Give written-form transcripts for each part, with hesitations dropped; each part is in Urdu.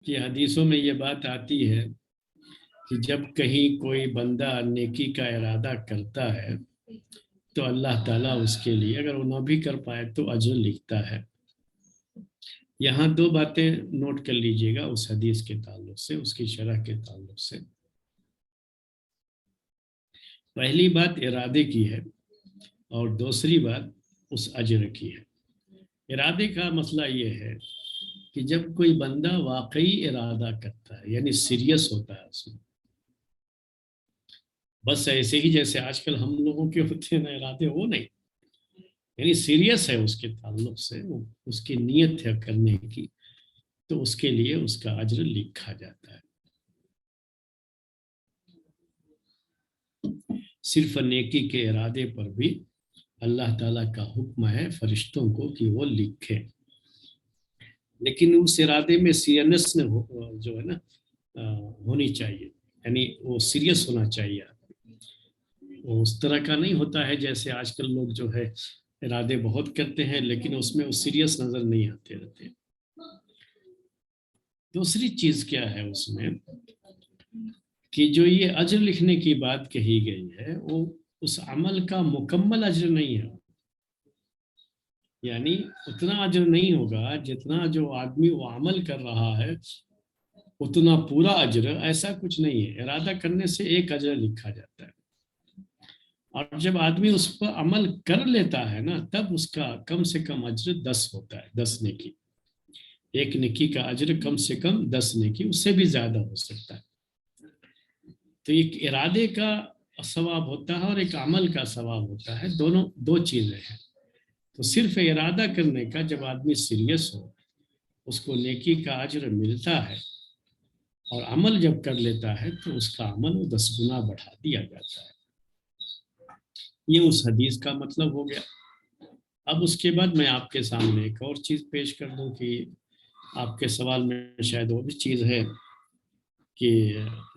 کہ حدیثوں میں یہ بات آتی ہے کہ جب کہیں کوئی بندہ نیکی کا ارادہ کرتا ہے تو اللہ تعالیٰ اس کے لیے، اگر وہ نہ بھی کر پائے تو اجر لکھتا ہے۔ یہاں دو باتیں نوٹ کر لیجئے گا اس حدیث کے تعلق سے، اس کی شرح کے تعلق سے۔ پہلی بات ارادے کی ہے اور دوسری بات اس اجر کی ہے۔ ارادے کا مسئلہ یہ ہے کہ جب کوئی بندہ واقعی ارادہ کرتا ہے، یعنی سیریس ہوتا ہے اس میں، بس ایسے ہی جیسے آج کل ہم لوگوں کے ہوتے ہیں نا ارادے، وہ نہیں، یعنی سیریس ہے اس کے تعلق سے، وہ اس کی نیت ہے کرنے کی، تو اس کے لیے اس کا اجر لکھا جاتا ہے۔ صرف نیکی کے ارادے پر بھی اللہ تعالیٰ کا حکم ہے فرشتوں کو کہ وہ لکھیں، لیکن اس ارادے میں سیریسنس جو ہے نا ہونی چاہیے، یعنی وہ سیریس ہونا چاہیے۔ وہ اس طرح کا نہیں ہوتا ہے جیسے آج کل لوگ جو ہے ارادے بہت کرتے ہیں لیکن اس میں وہ سیریس نظر نہیں آتے رہتے۔ دوسری چیز کیا ہے اس میں کہ جو یہ اجر لکھنے کی بات کہی گئی ہے وہ اس عمل کا مکمل اجر نہیں ہے، یعنی اتنا اجر نہیں ہوگا جتنا جو آدمی وہ عمل کر رہا ہے اتنا پورا اجر، ایسا کچھ نہیں ہے۔ ارادہ کرنے سے ایک اجر لکھا جاتا ہے، اور جب آدمی اس پر عمل کر لیتا ہے نا تب اس کا کم سے کم اجر 10 ہوتا ہے، 10 نیکی۔ ایک نیکی کا اجر کم سے کم 10 نیکی، اس سے بھی زیادہ ہو سکتا ہے۔ تو ایک ارادے کا ثواب ہوتا ہے اور ایک عمل کا ثواب ہوتا ہے، دونوں دو چیزیں ہیں۔ تو صرف ارادہ کرنے کا جب آدمی سیریس ہو اس کو نیکی کا اجر ملتا ہے، اور عمل جب کر لیتا ہے تو اس کا عمل 10 گنا بڑھا دیا جاتا ہے۔ یہ اس حدیث کا مطلب ہو گیا۔ اب اس کے بعد میں آپ کے سامنے ایک اور چیز پیش کر دوں کہ آپ کے سوال میں شاید وہ بھی چیز ہے کہ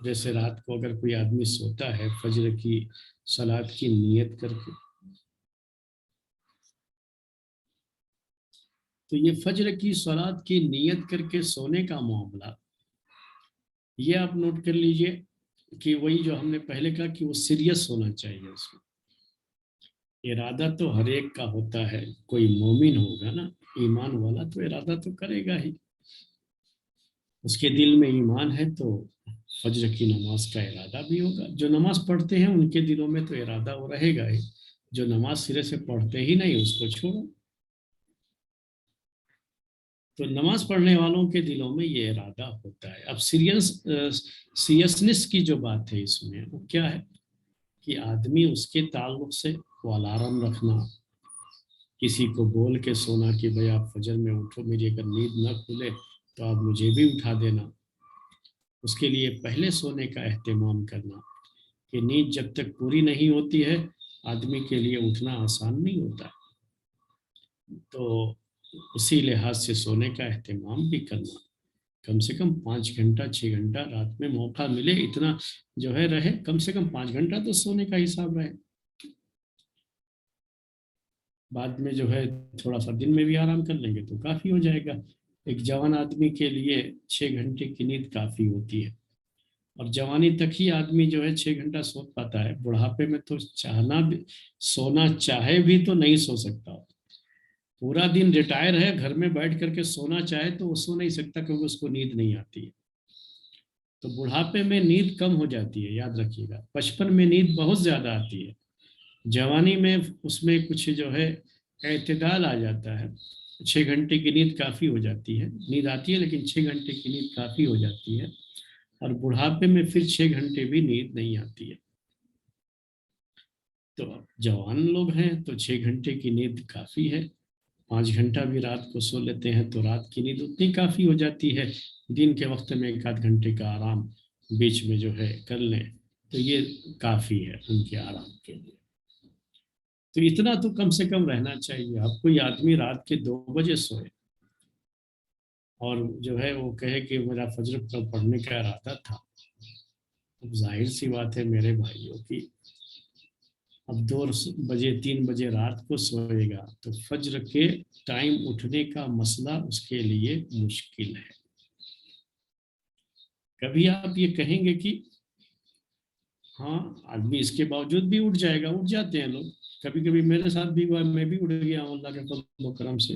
جیسے رات کو اگر کوئی آدمی سوتا ہے فجر کی صلاۃ کی نیت کر کے، تو یہ فجر کی صلاۃ کی نیت کر کے سونے کا معاملہ، یہ آپ نوٹ کر لیجئے کہ وہی جو ہم نے پہلے کہا کہ وہ سیریس ہونا چاہیے اس میں۔ ارادہ تو ہر ایک کا ہوتا ہے، کوئی مومن ہوگا نا ایمان والا تو ارادہ تو کرے گا ہی، اس کے دل میں ایمان ہے تو فجر کی نماز کا ارادہ بھی ہوگا۔ جو نماز پڑھتے ہیں ان کے دلوں میں تو ارادہ وہ رہے گا ہی، جو نماز سرے سے پڑھتے ہی نہیں اس کو چھوڑو۔ تو نماز پڑھنے والوں کے دلوں میں یہ ارادہ ہوتا ہے۔ اب سیریسنس کی جو بات ہے اس میں وہ کیا ہے کہ آدمی اس کے تعلق سے وہ الارم رکھنا، کسی کو بول کے سونا کہ بھئی آپ فجر میں اٹھو، میری اگر نیند نہ کھلے تو آپ مجھے بھی اٹھا دینا، اس کے لیے پہلے سونے کا اہتمام کرنا کہ نیند جب تک پوری نہیں ہوتی ہے آدمی کے لیے اٹھنا آسان نہیں ہوتا، تو اسی لحاظ سے سونے کا اہتمام بھی کرنا، کم سے کم 5 گھنٹہ 6 گھنٹہ رات میں موقع ملے اتنا جو ہے رہے، کم سے کم 5 گھنٹہ تو سونے کا حساب رہے، بعد میں جو ہے تھوڑا سا دن میں بھی آرام کر لیں گے تو کافی ہو جائے گا۔ ایک جوان آدمی کے لیے 6 گھنٹے کی نیند کافی ہوتی ہے، اور جوانی تک ہی آدمی جو ہے 6 گھنٹہ سو پاتا ہے، بڑھاپے میں تو چاہنا بھی سونا چاہے بھی تو نہیں سو سکتا، پورا دن ریٹائر ہے گھر میں بیٹھ کر کے سونا چاہے تو وہ سو نہیں سکتا کیونکہ اس کو نیند نہیں آتی ہے۔ تو بڑھاپے میں نیند کم ہو جاتی ہے، یاد رکھیے گا۔ بچپن میں نیند بہت زیادہ آتی ہے، جوانی میں اس میں کچھ جو ہے اعتدال آ جاتا ہے، 6 گھنٹے کی نیند کافی ہو جاتی ہے، نیند آتی ہے لیکن 6 گھنٹے کی نیند کافی ہو جاتی ہے، اور بڑھاپے میں پھر 6 گھنٹے بھی نیند نہیں آتی ہے۔ تو جوان لوگ ہیں تو 6 گھنٹے کی نیند کافی ہے، 5 گھنٹہ بھی رات کو سو لیتے ہیں تو رات کی نیند اتنی کافی ہو جاتی ہے، دن کے وقت میں 1 آدھ گھنٹے کا آرام بیچ میں جو ہے کر لیں تو یہ کافی ہے ان کے آرام کے لیے۔ تو اتنا تو کم سے کم رہنا چاہیے۔ اب کوئی آدمی رات کے 2 بجے سوئے اور جو ہے وہ کہے کہ میرا فجر پڑھنے کا ارادہ تھا، اب ظاہر سی بات ہے میرے بھائیوں کی، اب 2 بجے 3 بجے رات کو سوئے گا تو فجر کے ٹائم اٹھنے کا مسئلہ اس کے لیے مشکل ہے۔ کبھی آپ یہ کہیں گے کہ ہاں آدمی اس کے باوجود بھی اٹھ جائے گا، اٹھ جاتے ہیں لوگ، کبھی کبھی میرے ساتھ بھی ہوا، میں بھی اٹھ گیا ہوں اللہ کے فضل و کرم سے.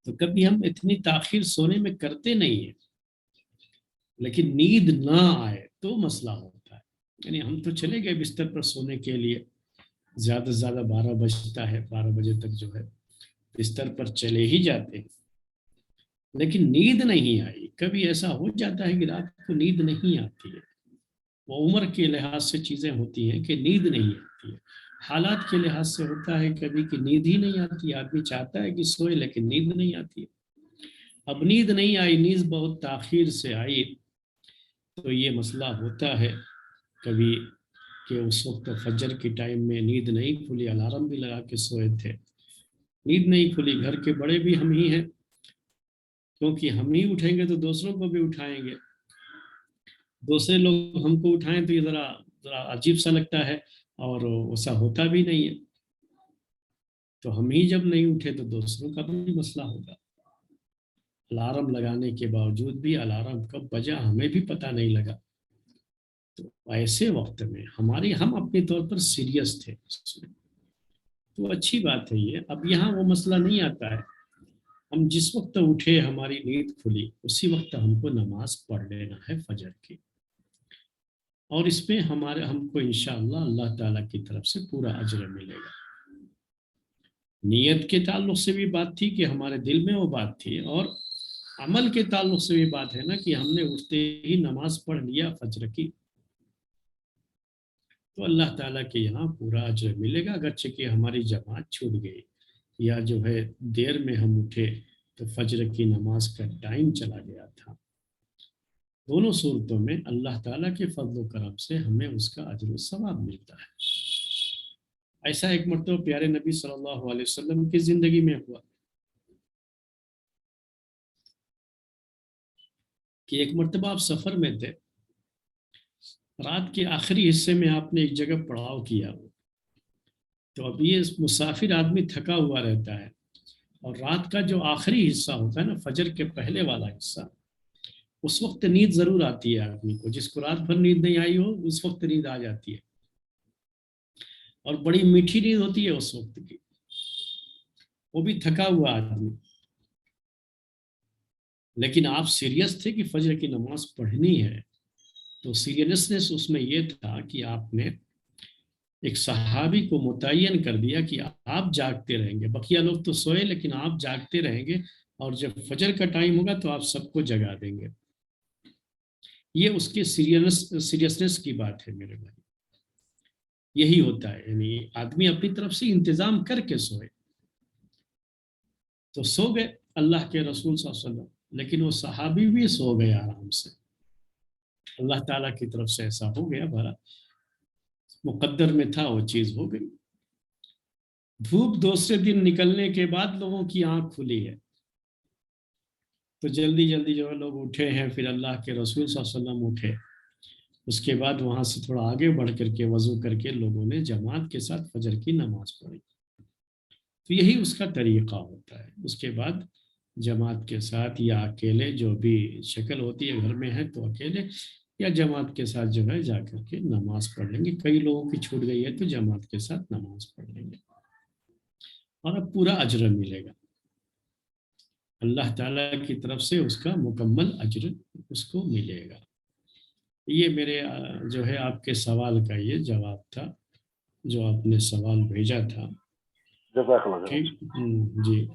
تو کبھی ہم اتنی تاخیر سونے میں کرتے نہیں ہیں، لیکن نیند نہ آئے تو مسئلہ ہوتا ہے. یعنی ہم تو چلے گئے بستر پر سونے کے لیے، زیادہ سے زیادہ 12 بجتا ہے، 12 بجے تک جو ہے بستر پر چلے ہی جاتے ہیں، لیکن نیند نہیں آئی. کبھی ایسا ہو جاتا ہے کہ رات کو نیند نہیں آتی ہے. وہ عمر کے لحاظ سے چیزیں ہوتی ہیں کہ نیند نہیں آتی ہے، حالات کے لحاظ سے ہوتا ہے کبھی کہ نیند ہی نہیں آتی. آدمی چاہتا ہے کہ سوئے لیکن نیند نہیں آتی ہے. اب نیند نہیں آئی، نیند بہت تاخیر سے آئی، تو یہ مسئلہ ہوتا ہے کبھی کہ اس وقت فجر کے ٹائم میں نیند نہیں کھلی، الارم بھی لگا کے سوئے تھے، نیند نہیں کھلی. گھر کے بڑے بھی ہم ہی ہیں، کیونکہ ہم ہی اٹھیں گے تو دوسروں کو بھی اٹھائیں گے. دوسرے لوگ ہم کو اٹھائیں تو یہ ذرا عجیب سا لگتا ہے، اور ایسا ہوتا بھی نہیں ہے. تو ہم ہی جب نہیں اٹھے تو دوسروں کا بھی مسئلہ ہوگا. الارم لگانے کے باوجود بھی الارم کب بجا ہمیں بھی پتہ نہیں لگا. تو ایسے وقت میں ہم اپنے طور پر سیریس تھے اس میں، تو اچھی بات ہے یہ. اب یہاں وہ مسئلہ نہیں آتا ہے. ہم جس وقت اٹھے ہماری نیند کھلی اسی وقت ہم کو نماز پڑھ لینا ہے فجر کی، اور اس میں ہم کو انشاءاللہ اللہ تعالیٰ کی طرف سے پورا اجر ملے گا. نیت کے تعلق سے بھی بات تھی کہ ہمارے دل میں وہ بات تھی، اور عمل کے تعلق سے بھی بات ہے نا کہ ہم نے اٹھتے ہی نماز پڑھ لیا فجر کی، تو اللہ تعالیٰ کے یہاں پورا اجر ملے گا. اگرچہ کہ ہماری جماعت چھوٹ گئی یا جو ہے دیر میں ہم اٹھے تو فجر کی نماز کا ٹائم چلا گیا تھا، دونوں صورتوں میں اللہ تعالیٰ کے فضل و کرم سے ہمیں اس کا اجر و ثواب ملتا ہے. ایسا ایک مرتبہ پیارے نبی صلی اللہ علیہ وسلم کی زندگی میں ہوا کہ ایک مرتبہ آپ سفر میں تھے، رات کے آخری حصے میں آپ نے ایک جگہ پڑاؤ کیا ہو. تو اب یہ مسافر آدمی تھکا ہوا رہتا ہے، اور رات کا جو آخری حصہ ہوتا ہے نا، فجر کے پہلے والا حصہ، اس وقت نیند ضرور آتی ہے آدمی کو. جس کو رات بھر نیند نہیں آئی ہو اس وقت نیند آ جاتی ہے، اور بڑی میٹھی نیند ہوتی ہے اس وقت کی، وہ بھی تھکا ہوا آدمی. لیکن آپ سیریس تھے کہ فجر کی نماز پڑھنی ہے، تو سیریسنس اس میں یہ تھا کہ آپ نے ایک صحابی کو متعین کر دیا کہ آپ جاگتے رہیں گے. بقیہ لوگ تو سوئے لیکن آپ جاگتے رہیں گے، اور جب فجر کا ٹائم ہوگا تو آپ سب کو جگا دیں گے. یہ اس کے سیریسنس کی بات ہے میرے بھائی. یہی ہوتا ہے، یعنی آدمی اپنی طرف سے انتظام کر کے سوئے. تو سو گئے اللہ کے رسول صلی اللہ علیہ وسلم، لیکن وہ صحابی بھی سو گئے آرام سے. اللہ تعالیٰ کی طرف سے ایسا ہو گیا، بھلا مقدر میں تھا، وہ چیز ہو گئی. دھوپ دوسرے دن نکلنے کے بعد لوگوں کی آنکھ کھلی ہے، تو جلدی جلدی جو ہے لوگ اٹھے ہیں. پھر اللہ کے رسول صلی اللہ علیہ وسلم اٹھے، اس کے بعد وہاں سے تھوڑا آگے بڑھ کر کے وضو کر کے لوگوں نے جماعت کے ساتھ فجر کی نماز پڑھی. تو یہی اس کا طریقہ ہوتا ہے. اس کے بعد جماعت کے ساتھ یا اکیلے، جو بھی شکل ہوتی ہے گھر میں ہے تو اکیلے یا جماعت کے ساتھ جو ہے جا کر کے نماز پڑھ لیں گے. کئی لوگوں کی چھوٹ گئی ہے تو جماعت کے ساتھ نماز پڑھ لیں گے، اور اب پورا اجر ملے گا اللہ تعالیٰ کی طرف سے، اس کا مکمل اجر اس کو ملے گا. یہ میرے جو ہے آپ کے سوال کا یہ جواب تھا جو آپ نے سوال بھیجا تھا. جزاک اللہ خیر. ٹھیک جی.